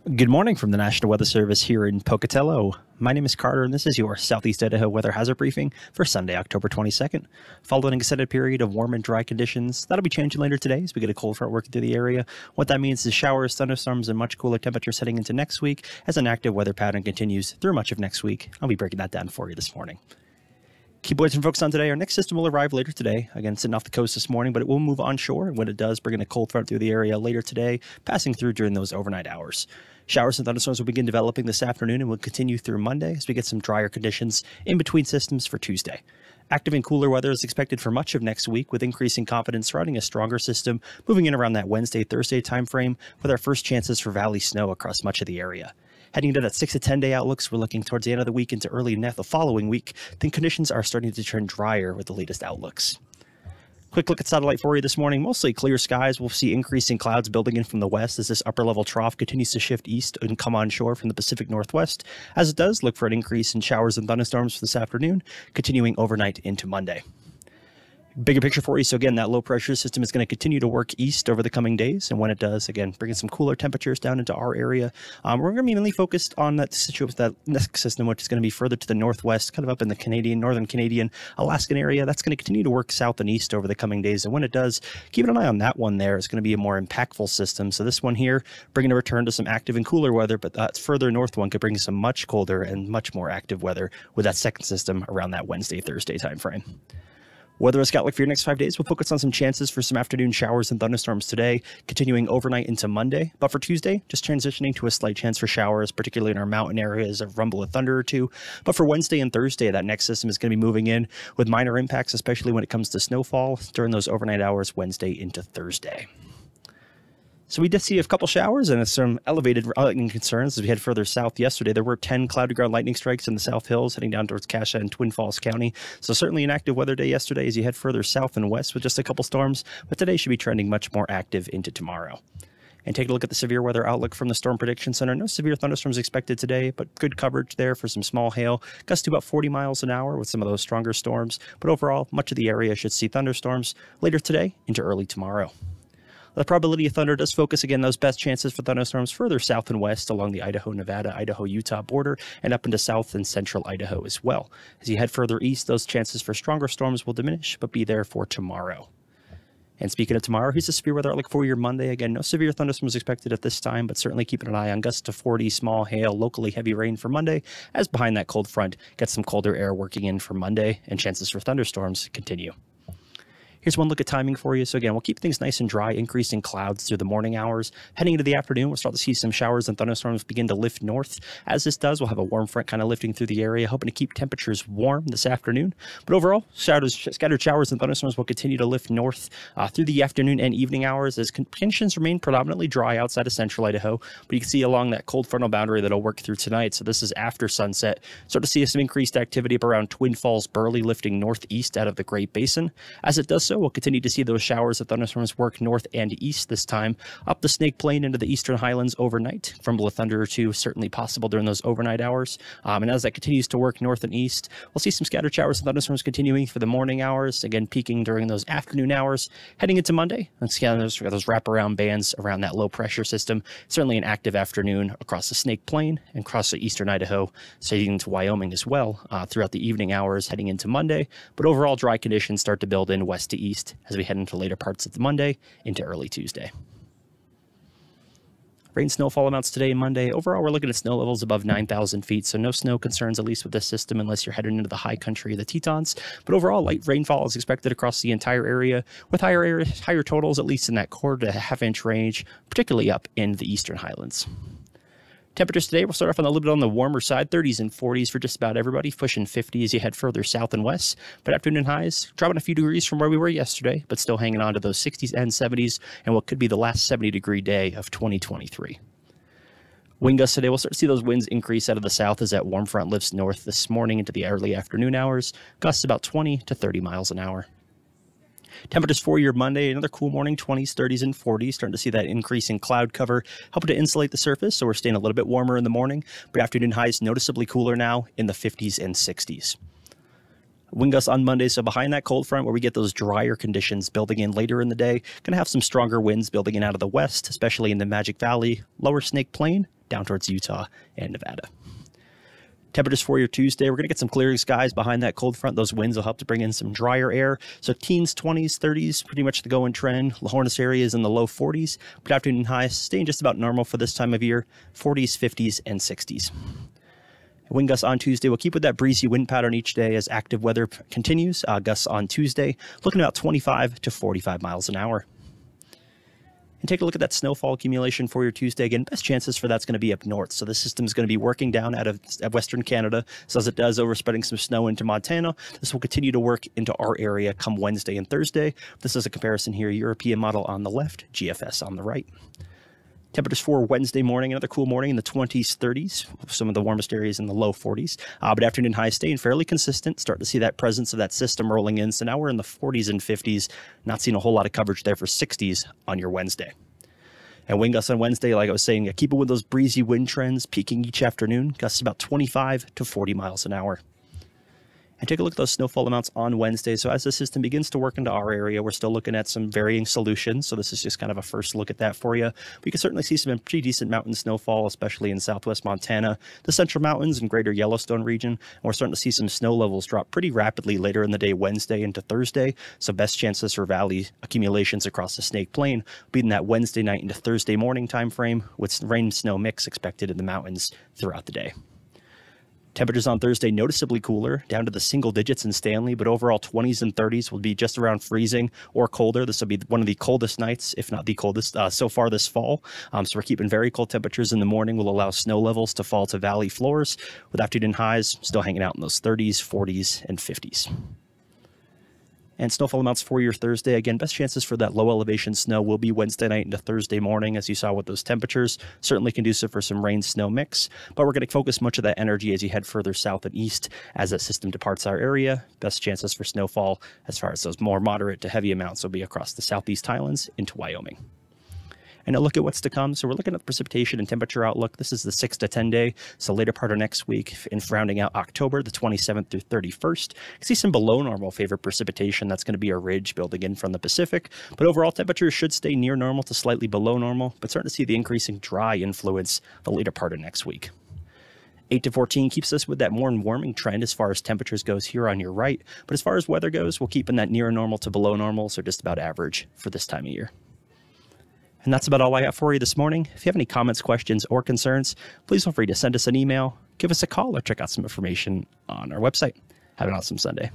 Good morning from the National Weather Service here in Pocatello. My name is Carter, and this is your Southeast Idaho weather hazard briefing for Sunday, October 22nd. Following an extended period of warm and dry conditions, that'll be changing later today as we get a cold front working through the area. What that means is showers, thunderstorms, and much cooler temperatures heading into next week as an active weather pattern continues through much of next week. I'll be breaking that down for you this morning. Key points and focus on today. Our next system will arrive later today. Again, sitting off the coast this morning, but it will move onshore. And when it does, bringing a cold front through the area later today, passing through during those overnight hours. Showers and thunderstorms will begin developing this afternoon and will continue through Monday as we get some drier conditions in between systems for Tuesday. Active and cooler weather is expected for much of next week, with increasing confidence surrounding a stronger system moving in around that Wednesday, Thursday timeframe, with our first chances for valley snow across much of the area. Heading into that 6 to 10 day outlooks, we're looking towards the end of the week into early the following week. Then conditions are starting to turn drier with the latest outlooks. Quick look at satellite for you this morning. Mostly clear skies. We'll see increasing clouds building in from the west as this upper level trough continues to shift east and come onshore from the Pacific Northwest. As it does, look for an increase in showers and thunderstorms for this afternoon, continuing overnight into Monday. Bigger picture for you. So again, that low pressure system is going to continue to work east over the coming days. And when it does, again, bringing some cooler temperatures down into our area. We're going to be mainly focused on that situation, that next system, which is going to be further to the northwest, kind of up in the northern Canadian, Alaskan area. That's going to continue to work south and east over the coming days. And when it does, keep an eye on that one there. It's going to be a more impactful system. So this one here, bringing a return to some active and cooler weather, but that further north one could bring some much colder and much more active weather with that second system around that Wednesday, Thursday timeframe. Weather has got like for your next 5 days, we'll focus on some chances for some afternoon showers and thunderstorms today, continuing overnight into Monday. But for Tuesday, just transitioning to a slight chance for showers, particularly in our mountain areas, a rumble of thunder or two. But for Wednesday and Thursday, that next system is going to be moving in with minor impacts, especially when it comes to snowfall during those overnight hours, Wednesday into Thursday. So we did see a couple showers and some elevated lightning concerns as we head further south yesterday. There were 10 cloudy ground lightning strikes in the South Hills heading down towards Cassia and Twin Falls County. So certainly an active weather day yesterday as you head further south and west with just a couple storms, but today should be trending much more active into tomorrow. And take a look at the severe weather outlook from the Storm Prediction Center. No severe thunderstorms expected today, but good coverage there for some small hail. Gusts to about 40 miles an hour with some of those stronger storms. But overall, much of the area should see thunderstorms later today into early tomorrow. The probability of thunder does focus, again, those best chances for thunderstorms further south and west along the Idaho, Nevada, Idaho, Utah border and up into south and central Idaho as well. As you head further east, those chances for stronger storms will diminish, but be there for tomorrow. And speaking of tomorrow, here's the severe weather outlook for your Monday. Again, no severe thunderstorms expected at this time, but certainly keeping an eye on gusts to 40, small hail, locally heavy rain for Monday, as behind that cold front gets some colder air working in for Monday, and chances for thunderstorms continue. Here's one look at timing for you. So again, we'll keep things nice and dry, increasing clouds through the morning hours. Heading into the afternoon, we'll start to see some showers and thunderstorms begin to lift north. As this does, we'll have a warm front kind of lifting through the area, hoping to keep temperatures warm this afternoon. But overall, scattered showers and thunderstorms will continue to lift north through the afternoon and evening hours as conditions remain predominantly dry outside of central Idaho. But you can see along that cold frontal boundary that'll work through tonight. So this is after sunset. Start to see some increased activity up around Twin Falls, Burley, lifting northeast out of the Great Basin. As it does so, we'll continue to see those showers and thunderstorms work north and east this time, up the Snake Plain into the eastern highlands overnight. Rumble of thunder or two certainly possible during those overnight hours. And as that continues to work north and east, we'll see some scattered showers and thunderstorms continuing for the morning hours, again peaking during those afternoon hours. Heading into Monday, let's see those wraparound bands around that low pressure system. Certainly an active afternoon across the Snake Plain and across the eastern Idaho, heading into Wyoming as well throughout the evening hours heading into Monday. But overall, dry conditions start to build in west to east as we head into later parts of the Monday into early Tuesday. Rain snowfall amounts today and Monday. Overall, we're looking at snow levels above 9,000 feet, so no snow concerns, at least with this system, unless you're heading into the high country of the Tetons. But overall, light rainfall is expected across the entire area, with higher totals, at least in that quarter to half-inch range, particularly up in the eastern highlands. Temperatures today will start off on a little bit on the warmer side, 30s and 40s for just about everybody, pushing 50 as you head further south and west. But afternoon highs dropping a few degrees from where we were yesterday, but still hanging on to those 60s and 70s and what could be the last 70-degree day of 2023. Wind gusts today, we'll start to see those winds increase out of the south as that warm front lifts north this morning into the early afternoon hours. Gusts about 20 to 30 miles an hour. Temperatures for your Monday, another cool morning, 20s, 30s, and 40s. Starting to see that increase in cloud cover, helping to insulate the surface, so we're staying a little bit warmer in the morning. But afternoon highs noticeably cooler now in the 50s and 60s. Wind gusts on Monday, so behind that cold front where we get those drier conditions building in later in the day, going to have some stronger winds building in out of the west, especially in the Magic Valley, lower Snake Plain, down towards Utah and Nevada. Temperatures for your Tuesday, we're going to get some clearing skies behind that cold front. Those winds will help to bring in some drier air. So teens, 20s, 30s, pretty much the going trend. La Hornets area is in the low 40s. Good afternoon highs staying just about normal for this time of year, 40s, 50s, and 60s. Wind gusts on Tuesday will keep with that breezy wind pattern each day as active weather continues. Gusts on Tuesday, looking about 25 to 45 miles an hour. And take a look at that snowfall accumulation for your Tuesday. Again, best chances for that's going to be up north. So the system is going to be working down out of western Canada. So as it does, overspreading some snow into Montana. This will continue to work into our area come Wednesday and Thursday. This is a comparison here. European model on the left, GFS on the right. Temperatures for Wednesday morning, another cool morning in the 20s, 30s, some of the warmest areas in the low 40s. But afternoon highs staying fairly consistent. Starting to see that presence of that system rolling in. So now we're in the 40s and 50s. Not seeing a whole lot of coverage there for 60s on your Wednesday. And wind gusts on Wednesday, like I was saying, keep it with those breezy wind trends peaking each afternoon. Gusts about 25 to 40 miles an hour. And take a look at those snowfall amounts on Wednesday. So as the system begins to work into our area, we're still looking at some varying solutions. So this is just kind of a first look at that for you. We can certainly see some pretty decent mountain snowfall, especially in southwest Montana, the central mountains and greater Yellowstone region. And we're starting to see some snow levels drop pretty rapidly later in the day, Wednesday into Thursday. So best chances for valley accumulations across the Snake Plain being that Wednesday night into Thursday morning time frame with rain snow mix expected in the mountains throughout the day. Temperatures on Thursday noticeably cooler, down to the single digits in Stanley, but overall 20s and 30s will be just around freezing or colder. This will be one of the coldest nights, if not the coldest, so far this fall. So we're keeping very cold temperatures in the morning will allow snow levels to fall to valley floors, with afternoon highs still hanging out in those 30s, 40s, and 50s. And snowfall amounts for your Thursday. Again, best chances for that low elevation snow will be Wednesday night into Thursday morning, as you saw with those temperatures. Certainly conducive for some rain-snow mix, but we're going to focus much of that energy as you head further south and east as that system departs our area. Best chances for snowfall as far as those more moderate to heavy amounts will be across the southeast highlands into Wyoming. And a look at what's to come. So we're looking at the precipitation and temperature outlook. This is the 6 to 10 day. So later part of next week in rounding out October, the 27th through 31st. You can see some below normal favorite precipitation. That's going to be a ridge building in from the Pacific. But overall temperatures should stay near normal to slightly below normal, but starting to see the increasing dry influence the later part of next week. 8 to 14 keeps us with that more warming trend as far as temperatures goes here on your right. But as far as weather goes, we'll keep in that near normal to below normal, so just about average for this time of year. And that's about all I got for you this morning. If you have any comments, questions, or concerns, please feel free to send us an email, give us a call, or check out some information on our website. Have an awesome Sunday.